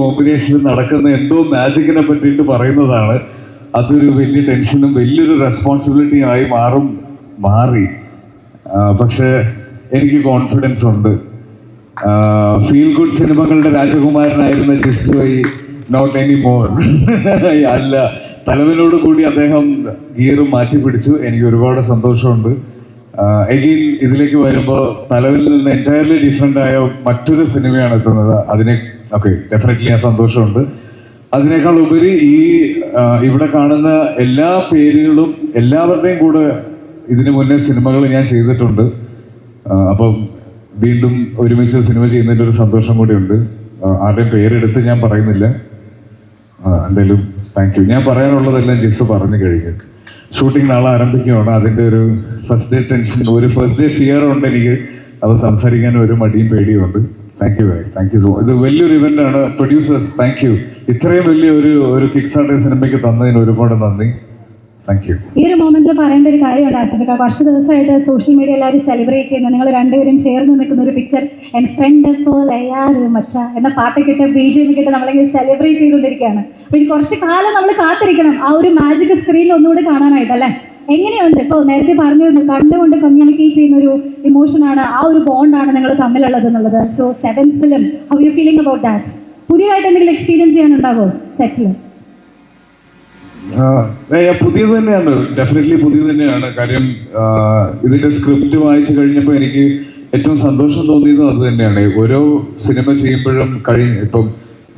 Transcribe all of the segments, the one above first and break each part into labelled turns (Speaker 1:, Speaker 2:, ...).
Speaker 1: കോമ്പിനേഷനിൽ നടക്കുന്ന എന്തോ മാജിക്കിനെ പറ്റിയിട്ട് പറയുന്നതാണ്. അതൊരു വലിയ ടെൻഷനും വലിയൊരു റെസ്പോൺസിബിലിറ്റിയും ആയി മാറി. പക്ഷെ എനിക്ക് കോൺഫിഡൻസ് ഉണ്ട്. ഫീൽ ഗുഡ് സിനിമകളുടെ രാജകുമാരനായിരുന്ന ജിസ്ജോയ് നോട്ട് എനി മോർ. അല്ല, തലവനോട് കൂടി അദ്ദേഹം ഗിയറും മാറ്റി പിടിച്ചു. എനിക്ക് ഒരുപാട് സന്തോഷമുണ്ട്. എഗെയിൻ ഇതിലേക്ക് വരുമ്പോൾ തലവനിൽ നിന്ന് എൻറ്റയർലി ഡിഫറെൻ്റ് ആയ മറ്റൊരു സിനിമയാണ് എത്തുന്നത്. ഡെഫിനറ്റ്ലി ആ സന്തോഷമുണ്ട്. അതിനേക്കാൾ ഉപരി ഇവിടെ കാണുന്ന എല്ലാ പേരുകളും എല്ലാവരുടെയും കൂടെ ഇതിനു മുന്നേ സിനിമകൾ ഞാൻ ചെയ്തിട്ടുണ്ട്. അപ്പം വീണ്ടും ഒരുമിച്ച് സിനിമ ചെയ്യുന്നതിൻ്റെ ഒരു സന്തോഷം കൂടിയുണ്ട്. ആരുടെയും പേരെടുത്ത് ഞാൻ പറയുന്നില്ല. എന്തായാലും താങ്ക് യു. ഞാൻ പറയാനുള്ളതെല്ലാം ജിസ് പറഞ്ഞു കഴിഞ്ഞു. ഷൂട്ടിംഗ് നാളെ ആരംഭിക്കുകയാണ്. അതിൻ്റെ ഒരു ഫസ്റ്റ് ഡേ ടെൻഷൻ, ഒരു ഫസ്റ്റ് ഡേ ഫിയർ ഉണ്ട് എനിക്ക്. അത് സംസാരിക്കാൻ ഒരു മടിയും പേടിയുണ്ട്. Thank you guys, thank you so much. ഇത് വലിയൊരു ഇവൻ്റാണ്. Producers thank you. ഇത്രയും വലിയ ഒരു കിക്സാർട്ടർ സിനിമയ്ക്ക് തന്നതിന് ഒരുപാട് നന്ദി. Thank you.
Speaker 2: ഈ ഒരു മൊമെന്റിൽ പറയേണ്ട ഒരു കാര്യമുണ്ട് ആസിഫിക്ക. കുറച്ച് ദിവസമായിട്ട് സോഷ്യൽ മീഡിയ എല്ലാവരും സെലിബ്രേറ്റ് ചെയ്യുന്നത് നിങ്ങൾ രണ്ടുപേരും ചേർന്ന് നിൽക്കുന്ന ഒരു പിക്ചർ. എൻ ഫ്രണ്ട് പോലെ മച്ച എന്ന പാട്ടൊക്കെ ഇട്ട് BGM കിട്ട് നമ്മളിങ്ങനെ സെലിബ്രേറ്റ് ചെയ്തുകൊണ്ടിരിക്കുകയാണ്. അപ്പോൾ ഇനി കുറച്ച് കാലം നമ്മൾ കാത്തിരിക്കണം ആ ഒരു മാജിക് സ്ക്രീനിൽ ഒന്നുകൂടി കാണാനായിട്ടല്ലേ. എങ്ങനെയുണ്ട്? ഇപ്പോൾ നേരത്തെ പറഞ്ഞിരുന്നു കണ്ടുകൊണ്ട് കമ്മ്യൂണിക്കേറ്റ് ചെയ്യുന്ന ഒരു ഇമോഷനാണ്, ആ ഒരു ബോണ്ടാണ് നിങ്ങൾ തമ്മിലുള്ളത് എന്നുള്ളത്. So 7th film, how you feeling about that? പുതിയതായിട്ട് എന്തെങ്കിലും എക്സ്പീരിയൻസ് ചെയ്യാനുണ്ടാവോ സെറ്റിൽ?
Speaker 1: പുതിയത് തന്നെയാണ്, ഡെഫിനറ്റ്ലി പുതിയത് തന്നെയാണ്. കാര്യം ഇതിൻ്റെ സ്ക്രിപ്റ്റ് വായിച്ചു കഴിഞ്ഞപ്പോൾ എനിക്ക് ഏറ്റവും സന്തോഷം തോന്നിയതും അത് തന്നെയാണ്. ഓരോ സിനിമ ചെയ്യുമ്പോഴും ഇപ്പം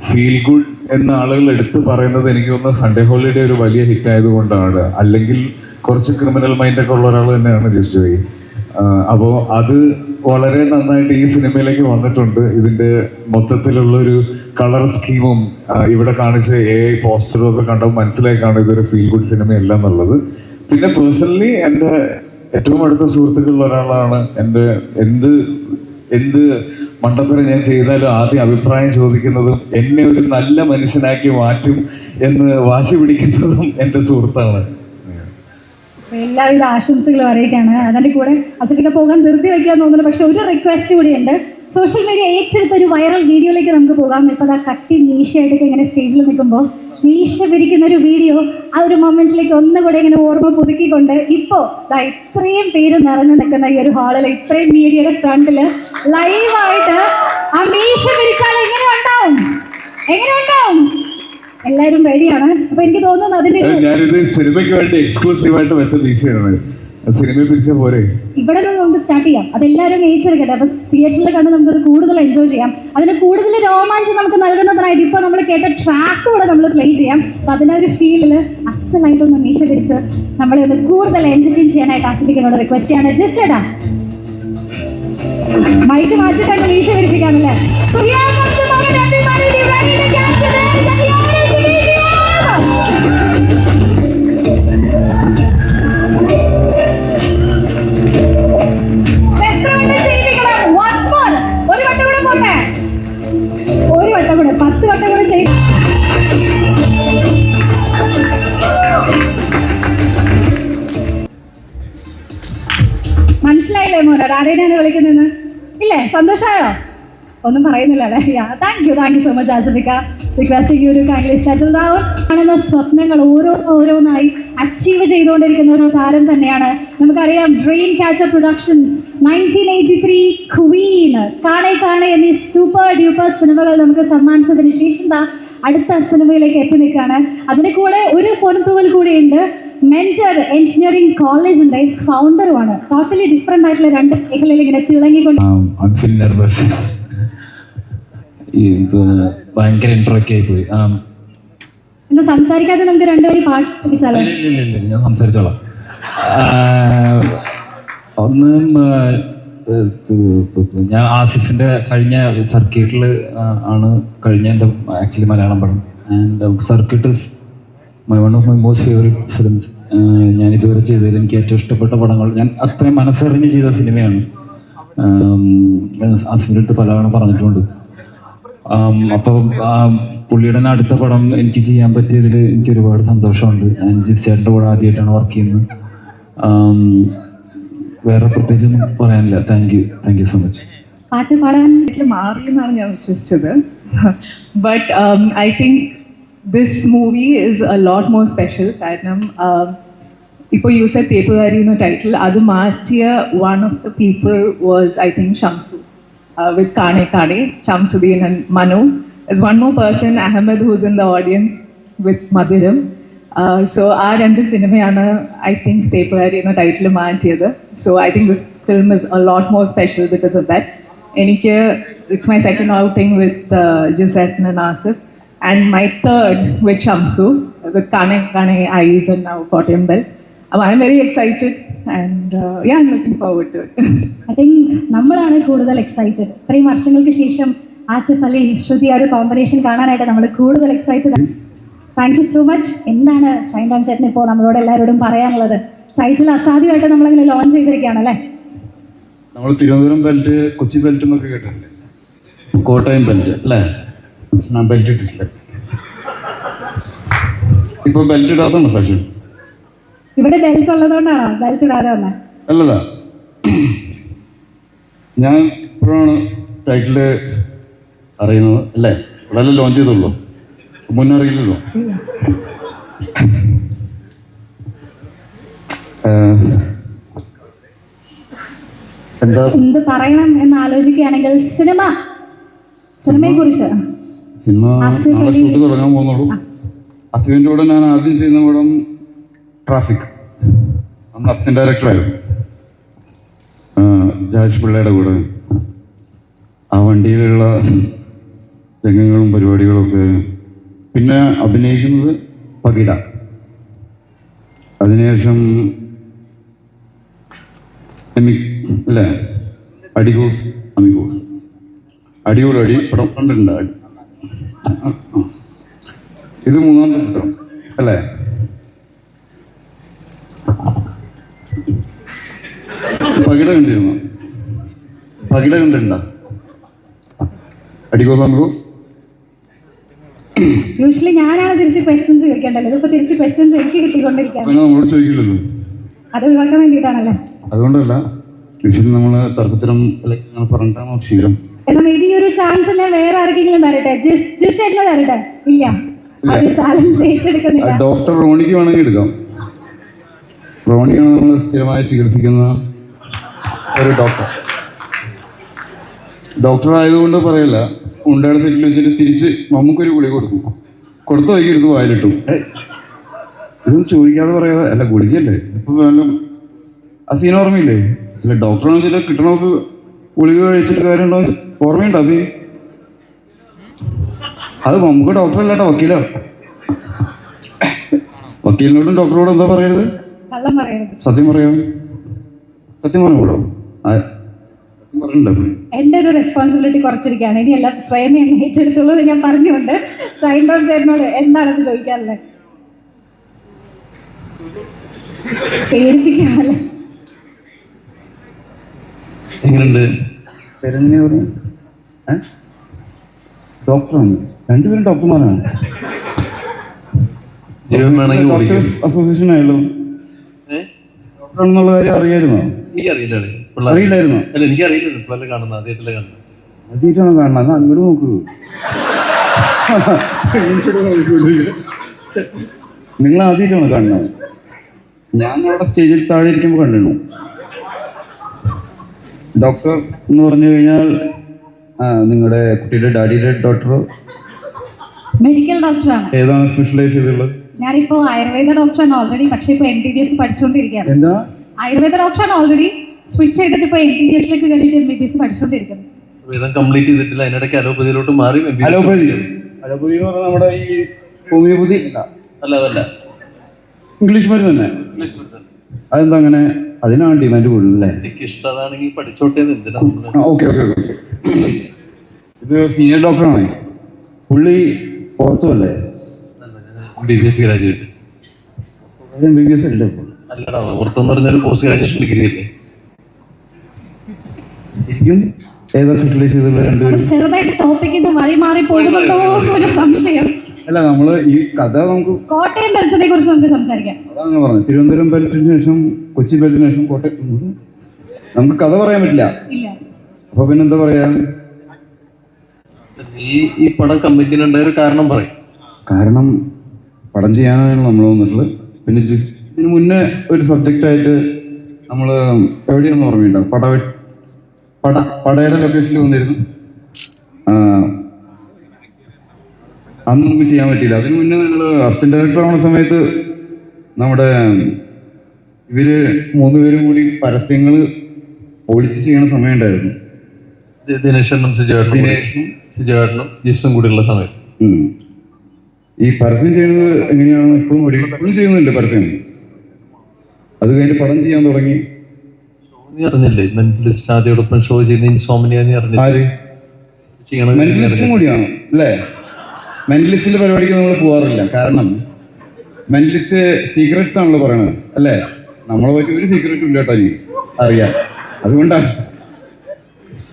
Speaker 1: ഫീൽ ഗുഡ് എന്ന ആളുകൾ എടുത്ത് പറയുന്നത് എനിക്ക് തോന്നുന്നു സൺഡേ ഹോളിഡേ ഒരു വലിയ ഹിറ്റ് ആയതുകൊണ്ടാണ്. അല്ലെങ്കിൽ കുറച്ച് ക്രിമിനൽ മൈൻഡൊക്കെ ഉള്ള ഒരാൾ തന്നെയാണ് ജിസ്ജോയ്. അപ്പോൾ അത് വളരെ നന്നായിട്ട് ഈ സിനിമയിലേക്ക് വന്നിട്ടുണ്ട്. ഇതിൻ്റെ മൊത്തത്തിലുള്ളൊരു കളർ സ്കീമും ഇവിടെ കാണിച്ച പോസ്റ്ററും ഒക്കെ കണ്ടപ്പോൾ മനസ്സിലാക്കാണ് ഇതൊരു ഫീൽ ഗുഡ് സിനിമയല്ല എന്നുള്ളത്. പിന്നെ പേഴ്സണലി എൻ്റെ ഏറ്റവും അടുത്ത സുഹൃത്തുക്കളിൽ ഒരാളാണ്. എൻ്റെ എന്ത് മണ്ടത്തരം ഞാൻ ചെയ്താലും ആദ്യം അഭിപ്രായം ചോദിക്കുന്നതും എന്നെ ഒരു നല്ല മനുഷ്യനാക്കി മാറ്റും എന്ന് വാശി പിടിക്കുന്നതും എൻ്റെ സുഹൃത്താണ്.
Speaker 2: എല്ലാവിധ ആശംസകളും അറിയിക്കാണ്. അതിൻ്റെ കൂടെ അസലിക്ക പോകാൻ ധൃതി വയ്ക്കാൻ തോന്നുന്നു. പക്ഷെ ഒരു റിക്വസ്റ്റ് കൂടിയുണ്ട്. സോഷ്യൽ മീഡിയ ഏറ്റെടുത്ത ഒരു വൈറൽ വീഡിയോയിലേക്ക് നമുക്ക് പോകാം. ഇപ്പോൾ ആ കട്ടി മീശയായിട്ടൊക്കെ ഇങ്ങനെ സ്റ്റേജിൽ നിൽക്കുമ്പോൾ മീശ പിരിക്കുന്ന ഒരു വീഡിയോ, ആ ഒരു മൊമെന്റിലേക്ക് ഒന്നുകൂടെ ഇങ്ങനെ ഓർമ്മ പുതുക്കിക്കൊണ്ട് ഇപ്പോൾ ഇത്രയും പേര് നിറഞ്ഞു നിൽക്കുന്ന ഈ ഒരു ഹാളിൽ ഇത്രയും മീഡിയയുടെ ഫ്രണ്ടിൽ ലൈവായിട്ട് ആ മീശ പിരിച്ചാൽ എങ്ങനെ ഉണ്ടാവും? എല്ലാവരും റെഡിയാണ്. അപ്പൊ എനിക്ക് തോന്നുന്നു അതിന്റെ
Speaker 1: ഞാനിത് സിനിമയ്ക്ക് വേണ്ടി എക്സ്ക്ലൂസീവായിട്ട് വെച്ച മീശയാണ്. സിനിമ പിരിച്ച പോരെ
Speaker 2: ഇവിടെ നിന്ന് നമുക്ക് സ്റ്റാർട്ട് ചെയ്യാം. അതെല്ലാവരും ഏച്ചെടുക്കട്ടെ. അപ്പൊ തിയേറ്ററിൽ കണ്ട് നമുക്കത് കൂടുതൽ എൻജോയ് ചെയ്യാം. അതിന് കൂടുതൽ രോമാഞ്ചം നമുക്ക് നൽകുന്നതിനായിട്ട് ഇപ്പൊ നമ്മൾ കേട്ട ട്രാക്ക് കൂടെ നമ്മൾ പ്ലേ ചെയ്യാം. അപ്പൊ അതിന്റെ ഒരു ഫീലിൽ അസലായിട്ടൊന്ന് മീശ പിരിച്ച് നമ്മളെ ഒന്ന് കൂടുതൽ എന്റർടൈൻ ചെയ്യാനായിട്ട് ആസ്വദിക്കുന്നോട് റിക്വസ്റ്റ് ചെയ്യാണ്. ജസ്റ്റ് ഏടാ മൈക്ക് മാറ്റിട്ടാണ് മീശ പിരിപ്പിക്കാനല്ലേ. So here comes the moment, everybody be ready to capture this, and here is the video. എത്ര വട്ടം ചെയ്യിപ്പിക്കണം? Once more. ഒരു വട്ടം കൂടെ പോട്ടെ. ഒരു വട്ടം കൂടെ 10 വട്ടം കൂടെ ചെയ്യും. മനസ്സിലായില്ലേ മോനെ ആരെയാണ് വിളിക്കുന്നതെന്ന്? ഇല്ലേ? സന്തോഷമായോ? ഒന്നും പറയുന്നില്ല അല്ലേ? താങ്ക് യു സോ മച്ച് ആസിഫിക്ക. Requesting you to kindly settle down. കാണുന്ന സ്വപ്നങ്ങൾ ഓരോന്നായി അച്ചീവ് ചെയ്തുകൊണ്ടിരിക്കുന്ന ഒരു താരം തന്നെയാണ്. നമുക്കറിയാം ഡ്രീം ക്യാച്ചർ പ്രൊഡക്ഷൻസ് 1983 ക്വീൻ, കാണേ എന്നീ സൂപ്പർ ഡ്യൂപ്പർ സിനിമകൾ നമുക്ക് സമ്മാനിച്ചതിന് ശേഷം അടുത്ത സിനിമയിലേക്ക് എത്തി നിൽക്കുകയാണ്. അതിന് കൂടെ ഒരു പൊൻതൂവൽ കൂടിയുണ്ട്. മെന്റർ എഞ്ചിനീയറിംഗ് കോളേജിന്റെ ഫൗണ്ടറുമാണ്. ടോട്ടലി ഡിഫറെന്റ് ആയിട്ടുള്ള രണ്ട് മേഖലയിൽ ഇങ്ങനെ തിളങ്ങിക്കൊണ്ട്
Speaker 3: ഭയങ്കര ഇൻട്രോക്കെ ആയി പോയി.
Speaker 2: എന്നാ സംസാരിക്കാതെ നമുക്ക് രണ്ടുപേരും പാട്ട് പഠിച്ചാലോ?
Speaker 3: ഞാൻ സംസാരിച്ചോളാം. ഒന്നും ഞാൻ ആസിഫിന്റെ കഴിഞ്ഞ സർക്യൂട്ടിൽ ആണ് കഴിഞ്ഞ എൻ്റെ ആക്ച്വലി മലയാളം പടം. And circuit is one of my most favourite films. ഞാൻ ഇതുവരെ ചെയ്തതിൽ എനിക്ക് ഏറ്റവും ഇഷ്ടപ്പെട്ട പടങ്ങൾ. ഞാൻ അത്രയും മനസ്സറിഞ്ഞ് ചെയ്ത സിനിമയാണ്. ആസിഫിൻ്റെ അടുത്ത് പലതവണ പറഞ്ഞിട്ടുണ്ട്. അപ്പോൾ പുള്ളിയുടെ അടുത്ത പടം എനിക്ക് ചെയ്യാൻ പറ്റിയതിൽ എനിക്ക് ഒരുപാട് സന്തോഷമുണ്ട്. ഞാൻ ജിസ്സേട്ടൻ്റെ കൂടെ ആദ്യമായിട്ടാണ് വർക്ക് ചെയ്യുന്നത്. വേറെ പ്രത്യേകിച്ചൊന്നും പറയാനില്ല. Thank you so much.
Speaker 2: പാട്ട് പാടാൻ
Speaker 4: മാറി എന്നാണ് ഞാൻ വിശ്വസിച്ചത്. But I think this movie is a lot more special. കാരണം ഇപ്പോൾ യു സെഡ് തേപ്പുകാരി എന്ന ടൈറ്റിൽ അത് മാറ്റിയ one of the people was I think Shamsu with Kaane Kaane Shamsudheen and Manu is one more person Ahammed who's in the audience with Madhuram. So ആ രണ്ട് സിനിമയാണ് I think തേപ്പുകാരി എന്ന title മാറ്റിയത്. So I think this film is a lot more special because of that. എനിക്ക് it's my second outing with Jiset and Asif and my third with Shamsu with Kane Kane Eyes and now Kottayam Belt. I'm very excited and yeah, I'm looking forward to it.
Speaker 2: I think നമ്മളാണ് കൂടുതൽ excited. ഇത്രയും വർഷങ്ങൾക്ക് ശേഷം ആസിഫ് അലി ശ്രുതി ആ ഒരു combination കാണാനായിട്ട് നമ്മൾ കൂടുതൽ excited. Thank you so much. എന്താണ് ഷൈൻ ടോം ചേട്ടൻ ഇപ്പോൾ നമ്മളോട് എല്ലാവരോടും പറയാനുള്ളത്? ടൈറ്റിൽ അസാധ്യമായിട്ട് നമ്മളങ്ങനെ ലോഞ്ച് ചെയ്തിരിക്കുകയാണ് അല്ലേ?
Speaker 5: നമ്മൾ തിരുവനന്തപുരം ബെൽറ്റ്, കൊച്ചി ബെൽറ്റ് എന്നൊക്കെ കേട്ടിട്ടില്ലേ? കോട്ടയം ബെൽറ്റ് അല്ലേ? ഞാൻ ബെൽറ്റ് ഇട്ടിട്ടില്ല. ഇപ്പോൾ ബെൽറ്റ് ഇടാത്തതാണ് ഫാഷൻ.
Speaker 2: ഇവിടെ ബെൽറ്റ് ഉള്ളതുകൊണ്ടാണോ ബെൽറ്റ് ഇടാതെ വന്നത്?
Speaker 5: അല്ലല്ല, ഞാൻ ഇപ്പോഴാണ് ടൈറ്റില് അറിയുന്നത് അല്ലേ? ഇവിടെ ലോഞ്ച് ചെയ്തുള്ളൂ, മുന്നേ അറിയില്ലല്ലോ. എന്താ
Speaker 2: എന്ത് പറയണം എന്ന് ആലോചിക്കുകയാണെങ്കിൽ സിനിമയെ കുറിച്ച്.
Speaker 5: സിനിമ നാളെ ഷൂട്ട് തുടങ്ങാൻ പോകുന്നുള്ളൂ. അസിഫിൻ്റെ കൂടെ ഞാൻ ആദ്യം ചെയ്യുന്ന പടം ട്രാഫിക്. അന്ന് അസിസ്റ്റന്റ് ഡയറക്ടറായിരുന്നു, രാജേഷ് പിള്ളയുടെ കൂടെ. ആ വണ്ടിയിലുള്ള രംഗങ്ങളും പരിപാടികളും ഒക്കെ. പിന്നെ അഭിനയിക്കുന്നത് പകിട. അതിനുശേഷം അല്ലേ അടികൂസ് അമിഗോസ്, അടിയോടടി പടം കണ്ടിട്ടുണ്ട്. ഇത് മൂന്നാമത്തെ ചിത്രം അല്ലേ? പകിട കണ്ടിരുന്നു? പകിട കണ്ടിട്ടുണ്ടോ? അടിഗോസ് അമിഗോസ്.
Speaker 2: യൂഷ്വലി ഞാനാണ് തിരിച്ച് ക്വസ്റ്റ്യൻസ് ചോദിക്കേണ്ടത്. ഇതിപ്പോ തിരിച്ച് ക്വസ്റ്റ്യൻസ് എനിക്ക് കിട്ടിക്കൊണ്ടിരിക്കുകയാണ്.
Speaker 5: അങ്ങനെ നമ്മളോട് ചോദിക്കില്ലല്ലോ.
Speaker 2: അത് ഒഴിവാക്കാൻ വേണ്ടിയിട്ടാണല്ലേ?
Speaker 5: അതുകൊണ്ടല്ല, യൂഷ്വലി നമ്മൾ തർക്കത്തിനും അങ്ങനെ പറഞ്ഞിട്ടാണോ ശീലം.
Speaker 2: എന്നാ മേ ബി ഒരു ചാൻസ് ഞാൻ വേറെ ആർക്കെങ്കിലും തരട്ടെ? ജസ്റ്റ് ആയിട്ടുള്ള തരട്ടെ? ഇല്ല, ഒരു ചാലഞ്ച് ഏറ്റെടുക്കുന്നില്ല.
Speaker 5: ഡോക്ടർ റോണിക്ക് വേണമെങ്കിൽ എടുക്കാം. റോണിയാണ് നമ്മൾ സ്ഥിരമായി ചികിത്സിക്കുന്ന ഒരു ഡോക്ടർ ആയതുകൊണ്ട് പറയല്ല. ഉണ്ടയുടെ സെറ്റിൽ വെച്ചിട്ട് തിരിച്ച് നമുക്കൊരു ഗുളിക കൊടുത്ത വൈകി എടുത്ത് വായിലിട്ടു. ഇതൊന്നും ചോദിക്കാതെ പറയാതെ അല്ല, ഗുളികയല്ലേ ഇപ്പൊ വേണം. ആ സീൻ ഓർമ്മയില്ലേ? അല്ല, ഡോക്ടറാണെന്ന് വെച്ചിട്ട് കിട്ടണമൊക്കെ ഗുളിക കഴിച്ചിട്ട് കാര്യമുണ്ടോ? ഓർമ്മയുണ്ടോ ആ സീൻ? അത് നമുക്ക് ഡോക്ടറല്ലാട്ടോ, വക്കീലോ. വക്കീലിനോടും ഡോക്ടറോടും എന്താ പറയരുത്? സത്യം പറയാം. സത്യം പറഞ്ഞൂടോ?
Speaker 2: എന്റെ ഒരു റെസ്പോൺസിബിലിറ്റി കുറച്ചിരിക്കുകയാണ്. ഇനിയല്ല, സ്വയം ഏറ്റെടുത്തുള്ളത് ഞാൻ പറഞ്ഞുകൊണ്ട് ഷൈൻ ടോം ചേട്ടനോട് എന്താണെന്ന് ചോദിക്കാറില്ലേ? പേടിപ്പിക്കാനല്ലേ?
Speaker 5: എങ്ങനെയുണ്ട്? പേരെങ്ങനെയാ പറഞ്ഞു? ഡോക്ടറാണ്, രണ്ടുപേരും ഡോക്ടർമാരാണ്. ഡോക്ടേഴ്സ് അസോസിയേഷൻ ആയല്ലോ. ഡോക്ടറാണെന്നുള്ള കാര്യം അറിയായിരുന്നോ? അറിയില്ലായിരുന്നോ? ആദ്യമായിട്ടാണ് കാണുന്നത്. അത് അങ്ങോട്ട് നോക്കൂ. നിങ്ങൾ ആദ്യമായിട്ടാണ് കാണുന്നത്. ഞാൻ അവിടെ സ്റ്റേജിൽ താഴെ ഇരിക്കുമ്പോൾ കണ്ടിരുന്നു. ഡോക്ടർ എന്ന് പറഞ്ഞു കഴിഞ്ഞാൽ നിങ്ങളുടെ കുട്ടിയുടെ ഡാഡിയുടെ ഡോക്ടർ?
Speaker 2: മെഡിക്കൽ ഡോക്ടറാണ്.
Speaker 5: ഏതാണ് സ്പെഷ്യലൈസ് ചെയ്തിട്ടുള്ളത്?
Speaker 2: ഞാനിപ്പോ ആയുർവേദ ഡോക്ടറാണ് ഓൾറെഡി, പക്ഷേ ഇപ്പൊ MBBS പഠിച്ചുകൊണ്ടിരിക്കുകയാണ്.
Speaker 5: എന്താ?
Speaker 2: ആയുർവേദ ഡോക്ടറാണ് ഓൾറെഡി, സ്വിച്ച് ചെയ്തിട്ട് ഇപ്പൊ MBBSലേക്ക് കയറിയിട്ട് MBBS പഠിച്ചുകൊണ്ടിരിക്കുന്നു.
Speaker 6: കംപ്ലീറ്റ് ചെയ്തിട്ടില്ല, അതിനിടയ്ക്ക് അലോപ്പതിയിലോട്ട് മാറി.
Speaker 5: അലോപ്പതി എന്ന് പറഞ്ഞാൽ നമ്മുടെ ഈ ഹോമിയോപ്പതി
Speaker 6: അതല്ല,
Speaker 5: ഇംഗ്ലീഷ് മരുന്ന് തന്നെ. അതെന്താ അങ്ങനെ? അതിനാണ് ഡിമാൻഡ് കൂടുതലല്ലേ?
Speaker 6: എനിക്ക് ഇഷ്ടമാണെങ്കിൽ പഠിച്ചോട്ടെ.
Speaker 5: ഓക്കെ. ഇത് സീനിയർ ഡോക്ടറാണ് പുള്ളി. ഓർത്തുമല്ലേ?
Speaker 6: MBBS graduate.
Speaker 5: MBBS അല്ലേ?
Speaker 6: അല്ലടാ, ഓർത്തെന്ന് പറഞ്ഞൊരു പോസ്റ്റ് ഗ്രാജുവേഷൻ ഡിഗ്രി അല്ലേ?
Speaker 5: ശരിക്കും ഏതാ സ്പെഷ്യലൈസ് ചെയ്തിട്ടുള്ള രണ്ടുപേരും?
Speaker 2: ചെറുതായിട്ട് ടോപ്പിക്കിന്ന് വഴി മാറി പോകുന്നുണ്ടോ ഒരു സംശയം.
Speaker 5: അല്ല, നമ്മള് ഈ കഥ നമുക്ക്
Speaker 2: കോട്ടയം ബെൽറ്റിനെ കുറിച്ച് നമുക്ക് സംസാരിക്കാം.
Speaker 5: അതാണ് പറഞ്ഞത്. തിരുവനന്തപുരം ബെൽറ്റിന് ശേഷം കൊച്ചി ബെൽറ്റിന് ശേഷം കോട്ടയം. നമുക്ക് കഥ പറയാൻ പറ്റില്ല. അപ്പൊ പിന്നെന്താ പറയാ?
Speaker 6: ഈ പടം കമ്മിറ്റിനുണ്ടായ ഒരു കാരണം പറയും.
Speaker 5: കാരണം പടം ചെയ്യാനാണ് നമ്മൾ വന്നിട്ടുള്ളത്. പിന്നെ ഇതിന് മുന്നേ ഒരു സബ്ജക്റ്റായിട്ട് നമ്മൾ എവിടെയാണെന്ന് ഓർമ്മയുണ്ടാവും, പടയുടെ ലൊക്കേഷനിൽ വന്നിരുന്നു. അന്ന് നമുക്ക് ചെയ്യാൻ പറ്റിയില്ല. അതിന് മുന്നേ ഞങ്ങൾ അസിസ്റ്റന്റ് ഡയറക്ടർ ആവുന്ന സമയത്ത് നമ്മുടെ ഇവര് 3 പേരും കൂടി പരസ്യങ്ങൾ ഓടിച്ച് ചെയ്യണ സമയം ഉണ്ടായിരുന്നു.
Speaker 6: ദിനേശനും സിജുവേട്ടനും ജിസും കൂടിയുള്ള സമയത്ത്
Speaker 5: ഈ പരസ്യം ചെയ്യുന്നത് എങ്ങനെയാണ് ഇപ്പോഴും ചെയ്യുന്നുണ്ട് പരസ്യം. അത് കഴിഞ്ഞ് പടം ചെയ്യാൻ തുടങ്ങി.
Speaker 6: നീ അറിഞ്ഞില്ലേ മെന്റലിസ്റ്റ് ആദ്യോടൊപ്പം ഷോ ചെയ്യുന്ന ഇൻസോമിനിയ നീ അറിഞ്ഞില്ല?
Speaker 5: ആര് മെന്റലിസ്റ്റും കൂടിയാണ് അല്ലേ? മെന്റലിസ്റ്റിന്റെ പരിപാടിക്ക് നമ്മൾ പോകാറില്ല. കാരണം മെന്റലിസ്റ്റ് സീക്രറ്റ്സ് ആണല്ലോ പറയണത് അല്ലേ? നമ്മളെ പറ്റി ഒരു സീക്രറ്റും ഇല്ല കേട്ടോ, അറിയാം. അതുകൊണ്ടാണ്.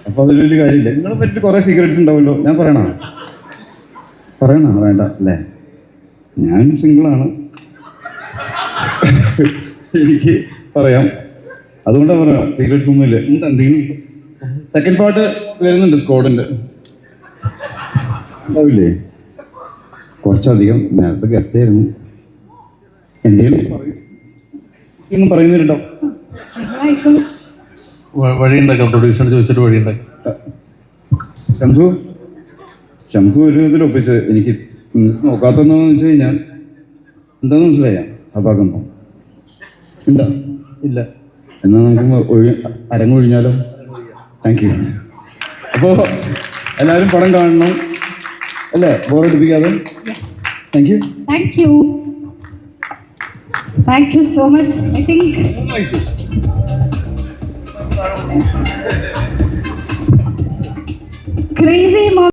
Speaker 5: അപ്പൊ അതൊരു വലിയ കാര്യമില്ല. നിങ്ങളെ പറ്റി കുറെ സീക്രറ്റ്സ് ഉണ്ടാവുമല്ലോ. ഞാൻ പറയണോ വേണ്ട അല്ലേ? ഞാൻ സിംഗിളാണ്, എനിക്ക് പറയാം. അതുകൊണ്ടാണ് പറയാം, സീക്രറ്റ്സ് ഒന്നുമില്ല. എന്തെങ്കിലും സെക്കൻഡ് പാർട്ട് വരുന്നുണ്ട് സ്കോഡിന്റെ, ഉണ്ടാവില്ലേ? കുറച്ചധികം നേരത്തെ ഗസ്റ്റ് ആയിരുന്നു. എന്തെങ്കിലും ഒന്നും പറയുന്നുണ്ടോ?
Speaker 6: വഴിയുണ്ടാക്കാം, പ്രൊഡ്യൂസറിനോട് ചോദിച്ചിട്ട് വഴിയുണ്ടാക്കാം.
Speaker 5: ഷംസു ഒരു ഇതിൽ ഒപ്പിച്ച് എനിക്ക് നോക്കാത്തതെന്ന് വെച്ച് കഴിഞ്ഞാൽ എന്താന്ന് മനസ്സിലായ സഭാകമ്പം എന്താ
Speaker 6: ഇല്ല.
Speaker 5: എന്നാൽ നമുക്ക് അരങ്ങൊഴിഞ്ഞാലോ? Thank you. അപ്പോൾ എല്ലാവരും പടം കാണണം അല്ലേ? ബോറടിപ്പിക്കാതെ. Thank you.
Speaker 2: Thank you so much. I think crazy mom.